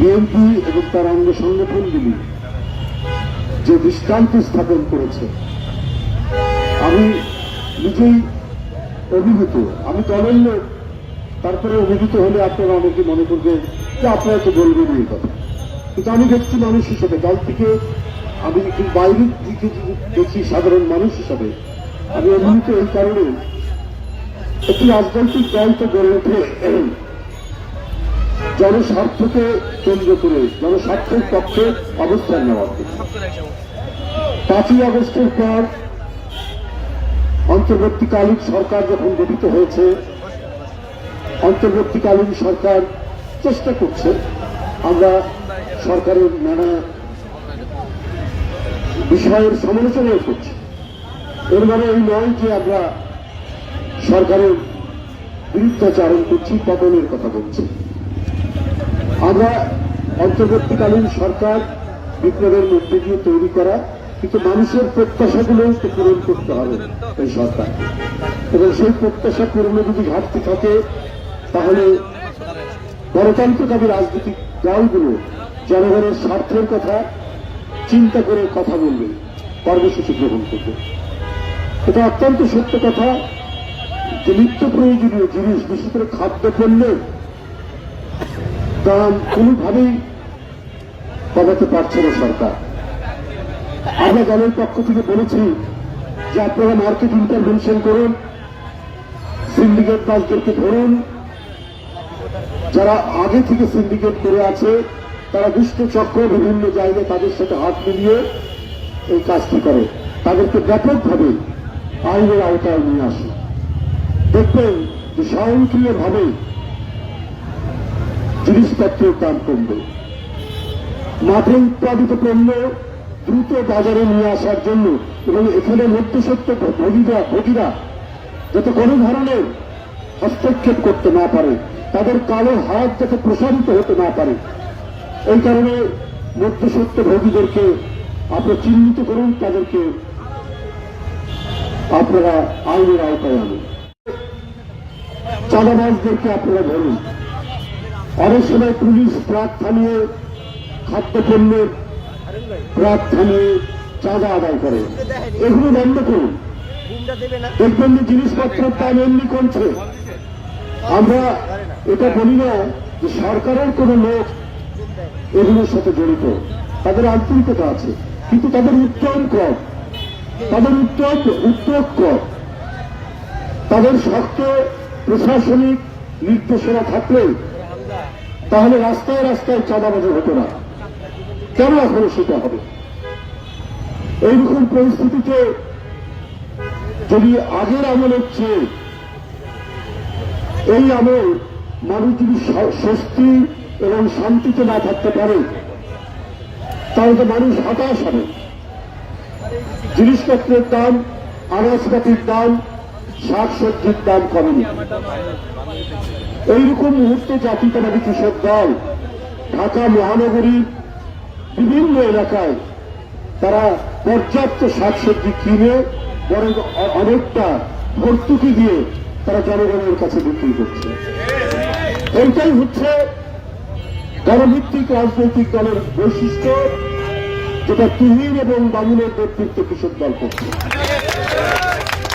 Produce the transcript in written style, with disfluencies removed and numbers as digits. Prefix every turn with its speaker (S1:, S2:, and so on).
S1: BNP এবং তার অঙ্গ সংগঠনগুলি যে দৃষ্টান্ত স্থাপন করেছে, আমি নিজেই অভিভূত। আমি দলের লোক, তারপরে অভিভূত হলে আপনারা অনেকে মনে করবেন যে আপনারা তো বলবেন এই কথা, কিন্তু আমি দেখছি মানুষ হিসেবে, দল থেকে আমি একটু বাইরের দিকে দেখি সাধারণ মানুষ হিসাবে আমি অভিভূত। এই কারণে একটি রাজনৈতিক দল তো গড়ে ওঠে জনস্বার্থকে কেন্দ্র করে, জনস্বার্থের পক্ষে অবস্থান নেওয়ার জন্য। 5ই আগস্টের পর অন্তর্বর্তীকালীন সরকার যখন গঠিত হয়েছে, অন্তর্বর্তীকালীন সরকার চেষ্টা করছে, আমরা সরকারের নানা বিষয়ের সমালোচনাও করছি। এর মানে এই নয় যে আমরা সরকারের বিরুদ্ধাচারণ করছি, পতনের কথা বলছি। আমরা অন্তর্বর্তীকালীন সরকার বিপ্লবের মধ্যে দিয়ে তৈরি করা, কিন্তু মানুষের প্রত্যাশাগুলো পূরণ করতে হবে এই সরকার, এবং সেই প্রত্যাশা পূরণে যদি ঘাটতি থাকে তাহলে গণতন্ত্রকামী রাজনৈতিক দলগুলো জনগণের স্বার্থের কথা চিন্তা করে কথা বলবে, কর্মসূচি গ্রহণ করবে। এটা অত্যন্ত সত্য কথা যে নিত্য প্রয়োজনীয় জিনিস, বিশেষ করে খাদ্যপণ্যের দাম কোনোভাবেই কমাতে পারছে না সরকার। আমরা দলের পক্ষ থেকে বলেছি যে আপনারা মার্কেট ইন্টারভেনশন করুন, সিন্ডিকেট বাসদেরকে ধরুন, যারা আগে থেকে সিন্ডিকেট করে আছে তারা দুষ্ট চক্র বিভিন্ন জায়গায় তাদের সাথে হাত মিলিয়ে এই কাজটি করে, তাদেরকে ব্যাপকভাবে আইনের আওতায় নিয়ে আসে। দেখবেন যে স্বয়ংক্রিয়ভাবে জিনিসপত্রের দাম কমবে। মাঠে উৎপাদিত পণ্য দ্রুত বাজারে নিয়ে আসার জন্য এবং এখানে মধ্যস্বত্ব ভোগীরা যাতে কোনো ধরনের হস্তক্ষেপ করতে না পারে, তাদের কালো হাত যাতে প্রসারিত হতে না পারে, এই কারণে মধ্যস্বত্ব ভোগীদেরকে আপনারা চিহ্নিত করুন, তাদেরকে আপনারা আইনের আওতায় আনুন। চাঁদাবাজদেরকে আপনারা ধরুন। অনেক সময় পুলিশ ট্রাক থামিয়ে খাদ্যপণ্যের ট্রাক থামিয়ে চাঁদা আদায় করে, এগুলো বন্ধ করুন। দেখবেন যে জিনিসপত্রের দাম এমনি কমছে। আমরা এটা বলি না যে সরকারের কোনো লোক এগুলোর সাথে জড়িত, তাদের আন্তরিকতা আছে, কিন্তু তাদের উদ্যোগ কম, উদ্যোগ কম। তাদের শক্ত প্রশাসনিক নির্দেশনা থাকলে তাহলে রাস্তায় রাস্তায় চাঁদাবাজি হতো না। কেন এখনো সেটা হবে? এইরকম পরিস্থিতিতে যদি আগের আমলের চেয়ে এই আমল মানুষ যদি স্বস্তি এবং শান্তিতে না থাকতে পারে তাহলে তো মানুষ হতাশ হবে। জিনিসপত্রের দাম, আনাজপাতির দাম, শাকসবজির দাম কমেনি। এইরকম মুহূর্তে জাতীয়তাবাদী কৃষক দল ঢাকা মহানগরীর বিভিন্ন এলাকায় তারা পর্যাপ্ত শাকসবজি কিনে বরং অনেকটা ভর্তুকি দিয়ে তারা জনগণের কাছে বিক্রি করছে। এইটাই হচ্ছে গণভিত্তিক রাজনৈতিক দলের বৈশিষ্ট্য, যেটা তুহিন এবং বামুনের নেতৃত্বে কৃষক দল করছে।